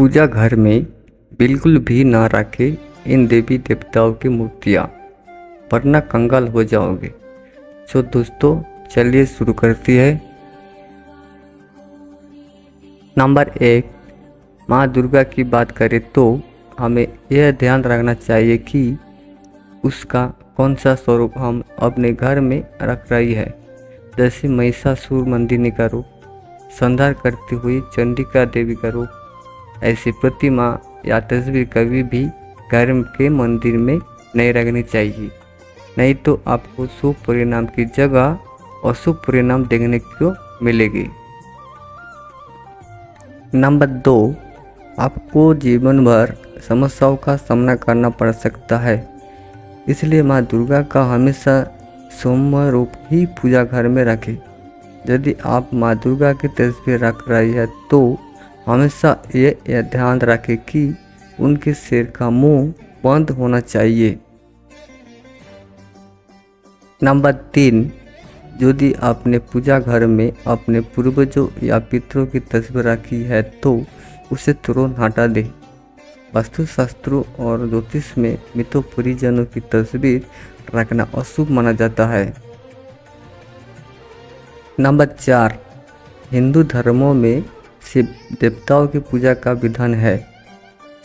पूजा घर में बिल्कुल भी ना रखें इन देवी देवताओं की मूर्तियाँ, वरना कंगाल हो जाओगे। तो दोस्तों चलिए शुरू करती है। नंबर 1, माँ दुर्गा की बात करें तो हमें यह ध्यान रखना चाहिए कि उसका कौन सा स्वरूप हम अपने घर में रख रही है। जैसे महिषासुर मंदिनी का रूप, संहार करती हुई चंडिका देवी का रूप। ऐसी प्रतिमा या तस्वीर कभी भी घर के मंदिर में नहीं रखनी चाहिए, नहीं तो आपको शुभ परिणाम की जगह अशुभ परिणाम देखने को मिलेगी। नंबर 2, आपको जीवन भर समस्याओं का सामना करना पड़ सकता है, इसलिए माँ दुर्गा का हमेशा सौम्य रूप ही पूजा घर में रखें। यदि आप माँ दुर्गा की तस्वीर रख रही है तो हमेशा ये ध्यान रखें कि उनके सिर का मुंह बंद होना चाहिए। नंबर 3, यदि आपने पूजा घर में अपने पूर्वजों या पितरों की तस्वीर रखी है तो उसे तुरंत हटा दें। वास्तुशास्त्रों और ज्योतिष में मृत परिजनों की तस्वीर रखना अशुभ माना जाता है। नंबर 4, हिंदू धर्मों में शिव देवताओं की पूजा का विधान है।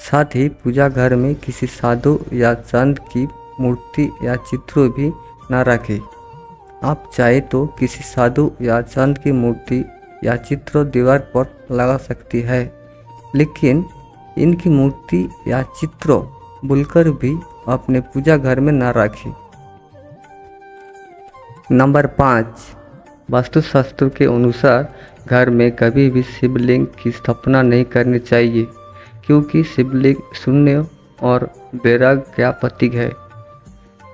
साथ ही पूजा घर में किसी साधु या संत की मूर्ति या चित्र भी न रखें। आप चाहे तो किसी साधु या संत की मूर्ति या चित्र दीवार पर लगा सकती है, लेकिन इनकी मूर्ति या चित्र भूलकर भी अपने पूजा घर में न रखें। नंबर 5, वास्तुशास्त्र के अनुसार घर में कभी भी शिवलिंग की स्थापना नहीं करनी चाहिए, क्योंकि शिवलिंग शून्य और वैराग्य का प्रतीक है,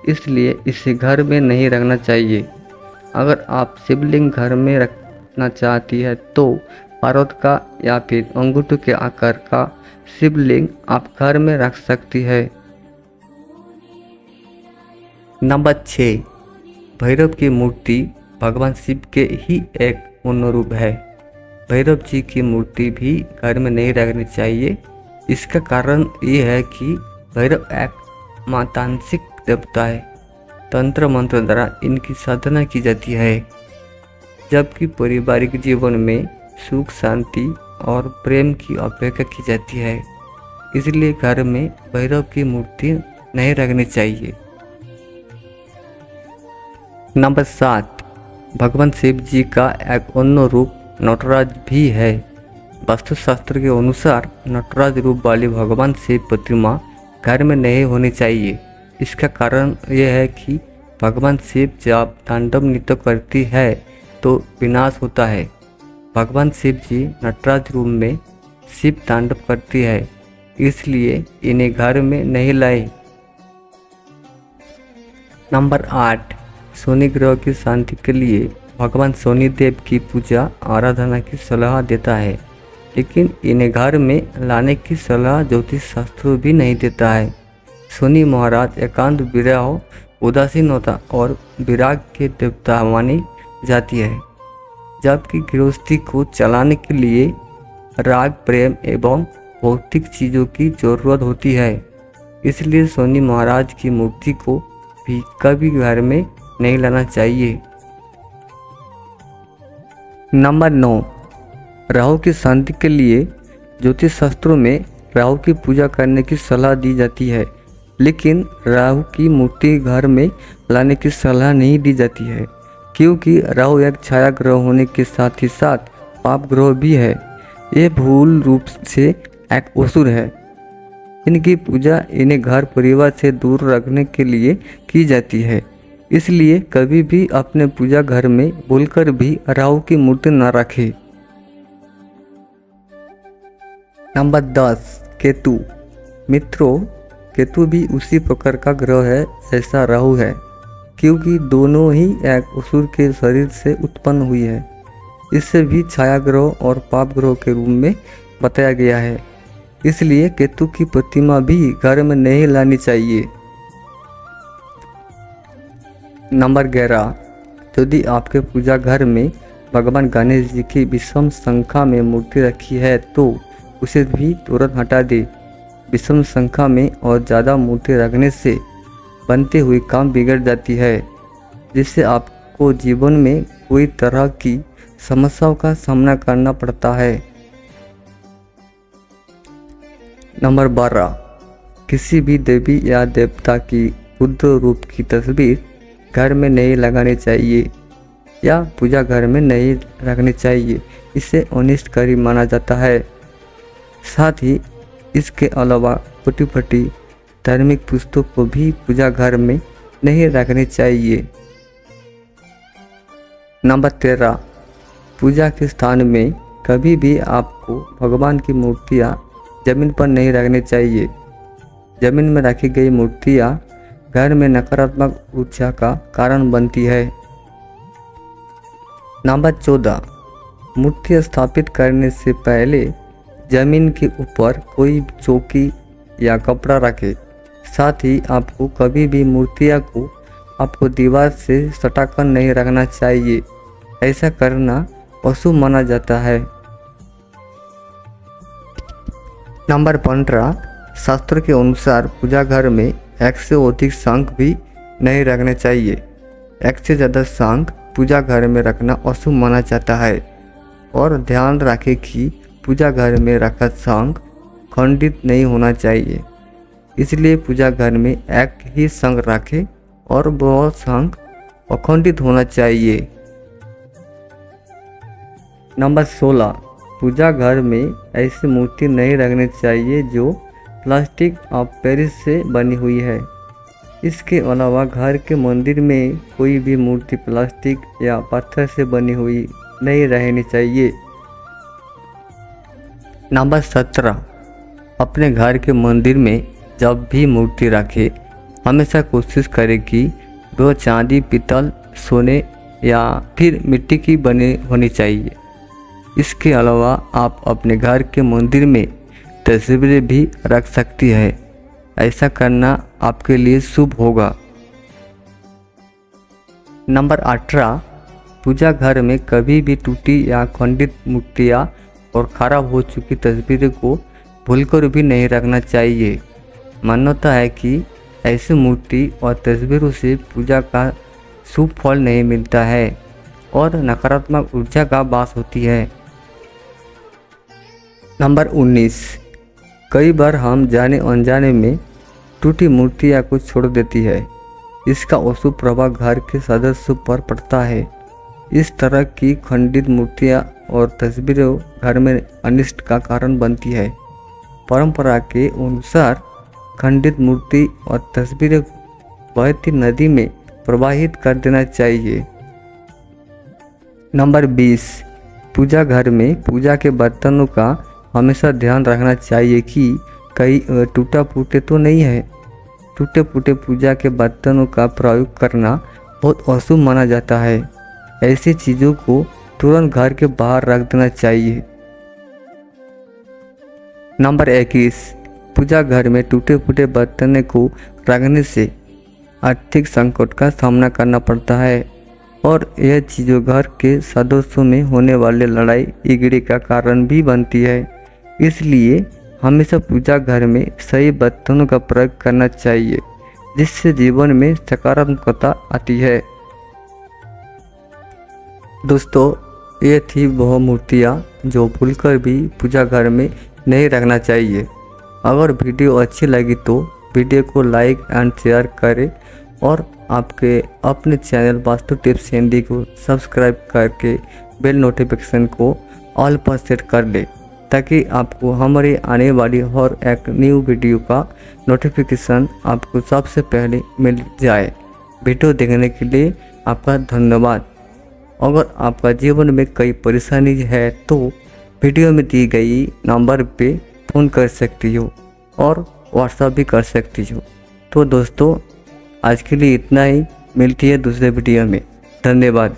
इसलिए इसे घर में नहीं रखना चाहिए। अगर आप शिवलिंग घर में रखना चाहती है तो पार्वत का या फिर अंगूठे के आकार का शिवलिंग आप घर में रख सकती है। नंबर 6, भैरव की मूर्ति भगवान शिव के ही एक पूर्ण रूप है। भैरव जी की मूर्ति भी घर में नहीं रखनी चाहिए। इसका कारण ये है कि भैरव एक मातांत्रिक देवता है। तंत्र मंत्र द्वारा इनकी साधना की जाती है, जबकि पारिवारिक जीवन में सुख शांति और प्रेम की अपेक्षा की जाती है। इसलिए घर में भैरव की मूर्ति नहीं रखनी चाहिए। नंबर 7, भगवान शिव जी का एक अन्य रूप नटराज भी है। वास्तुशास्त्र के अनुसार नटराज रूप वाली भगवान शिव प्रतिमा घर में नहीं होनी चाहिए। इसका कारण यह है कि भगवान शिव जब तांडव नृत्य करती है तो विनाश होता है। भगवान शिव जी नटराज रूप में शिव तांडव करती है, इसलिए इन्हें घर में नहीं लाए। नंबर 8, शनि ग्रह की शांति के लिए भगवान शनि देव की पूजा आराधना की सलाह देता है, लेकिन इन्हें घर में लाने की सलाह ज्योतिष शास्त्र भी नहीं देता है। शनि महाराज एकांत, विरह, उदासीनता और विराग के देवता मानी जाती है, जबकि गृहस्थी को चलाने के लिए राग, प्रेम एवं भौतिक चीज़ों की जरूरत होती है। इसलिए शनि महाराज की मूर्ति को भी कभी घर में नहीं लाना चाहिए। नंबर 9, राहु की शांति के लिए ज्योतिष शास्त्रों में राहु की पूजा करने की सलाह दी जाती है, लेकिन राहु की मूर्ति घर में लाने की सलाह नहीं दी जाती है, क्योंकि राहु एक छाया ग्रह होने के साथ ही साथ पाप ग्रह भी है। ये भूल रूप से एक असुर है। इनकी पूजा इन्हें घर परिवार से दूर रखने के लिए की जाती है, इसलिए कभी भी अपने पूजा घर में भूलकर भी राहु की मूर्ति न रखें। नंबर 10, केतु। मित्रों, केतु भी उसी प्रकार का ग्रह है जैसा राहु है, क्योंकि दोनों ही एक असुर के शरीर से उत्पन्न हुई है। इसे भी छाया ग्रह और पाप ग्रह के रूप में बताया गया है, इसलिए केतु की प्रतिमा भी घर में नहीं लानी चाहिए। नंबर 11, यदि आपके पूजा घर में भगवान गणेश जी की विषम संख्या में मूर्ति रखी है तो उसे भी तुरंत हटा दे। विषम संख्या में और ज़्यादा मूर्ति रखने से बनते हुए काम बिगड़ जाती है, जिससे आपको जीवन में कोई तरह की समस्याओं का सामना करना पड़ता है। नंबर 12, किसी भी देवी या देवता की बुद्ध रूप की तस्वीर घर में नहीं लगानी चाहिए या पूजा घर में नहीं रखनी चाहिए। इसे अनिष्टकारी माना जाता है। साथ ही इसके अलावा फटी फटी धार्मिक पुस्तकों को भी पूजा घर में नहीं रखनी चाहिए। नंबर 13, पूजा के स्थान में कभी भी आपको भगवान की मूर्तियाँ जमीन पर नहीं रखनी चाहिए। जमीन में रखी गई मूर्तियाँ घर में नकारात्मक ऊर्जा का कारण बनती है। नंबर 14, मूर्ति स्थापित करने से पहले जमीन के ऊपर कोई चौकी या कपड़ा रखें। साथ ही आपको कभी भी मूर्तियाँ को आपको दीवार से सटाकर नहीं रखना चाहिए। ऐसा करना अशुभ माना जाता है। नंबर 15, शास्त्र के अनुसार पूजा घर में एक से अधिक शंख भी नहीं रखने चाहिए। एक से ज़्यादा शंख पूजा घर में रखना अशुभ माना जाता है और ध्यान रखें कि पूजा घर में रखा शंख खंडित नहीं होना चाहिए। इसलिए पूजा घर में एक ही शंख रखें और वह शंख अखंडित होना चाहिए। नंबर 16, पूजा घर में ऐसी मूर्ति नहीं रखनी चाहिए जो प्लास्टिक और पेरिस से बनी हुई है। इसके अलावा घर के मंदिर में कोई भी मूर्ति प्लास्टिक या पत्थर से बनी हुई नहीं रहनी चाहिए। नंबर 17, अपने घर के मंदिर में जब भी मूर्ति रखें हमेशा कोशिश करें कि वह चांदी, पीतल, सोने या फिर मिट्टी की बनी होनी चाहिए। इसके अलावा आप अपने घर के मंदिर में तस्वीरें भी रख सकती है। ऐसा करना आपके लिए शुभ होगा। नंबर 18, पूजा घर में कभी भी टूटी या खंडित मूर्तियाँ और खराब हो चुकी तस्वीरों को भूलकर भी नहीं रखना चाहिए। मान्यता है कि ऐसी मूर्ति और तस्वीरों से पूजा का शुभ फल नहीं मिलता है और नकारात्मक ऊर्जा का वास होती है। नंबर 19, कई बार हम जाने अनजाने में टूटी मूर्तियाँ को छोड़ देती है। इसका अशुभ प्रभाव घर के सदस्यों पर पड़ता है। इस तरह की खंडित मूर्तियाँ और तस्वीरें घर में अनिष्ट का कारण बनती है। परंपरा के अनुसार खंडित मूर्ति और तस्वीरें बहती नदी में प्रवाहित कर देना चाहिए। नंबर 20, पूजा घर में पूजा के बर्तनों का हमेशा ध्यान रखना चाहिए कि कहीं टूटा फूटे तो नहीं है। टूटे फूटे पूजा के बर्तनों का प्रयोग करना बहुत अशुभ माना जाता है। ऐसी चीज़ों को तुरंत घर के बाहर रख देना चाहिए। नंबर 21, पूजा घर में टूटे फूटे बर्तन को रखने से आर्थिक संकट का सामना करना पड़ता है और यह चीज़ों घर के सदस्यों में होने वाले लड़ाई झगड़े का कारण भी बनती है। इसलिए हमेशा पूजा घर में सही बर्तनों का प्रयोग करना चाहिए, जिससे जीवन में सकारात्मकता आती है। दोस्तों, ये थी वह मूर्तियाँ जो भूलकर भी पूजा घर में नहीं रखना चाहिए। अगर वीडियो अच्छी लगी तो वीडियो को लाइक एंड शेयर करें और आपके अपने चैनल वास्तु टिप्स हिंदी को सब्सक्राइब करके बेल नोटिफिकेशन को ऑल पर सेट कर लें, ताकि आपको हमारी आने वाली हर एक न्यू वीडियो का नोटिफिकेशन आपको सबसे पहले मिल जाए। वीडियो देखने के लिए आपका धन्यवाद। अगर आपका जीवन में कोई परेशानी है तो वीडियो में दी गई नंबर पे फ़ोन कर सकती हो और व्हाट्सएप भी कर सकती हो। तो दोस्तों, आज के लिए इतना ही। मिलती है दूसरे वीडियो में। धन्यवाद।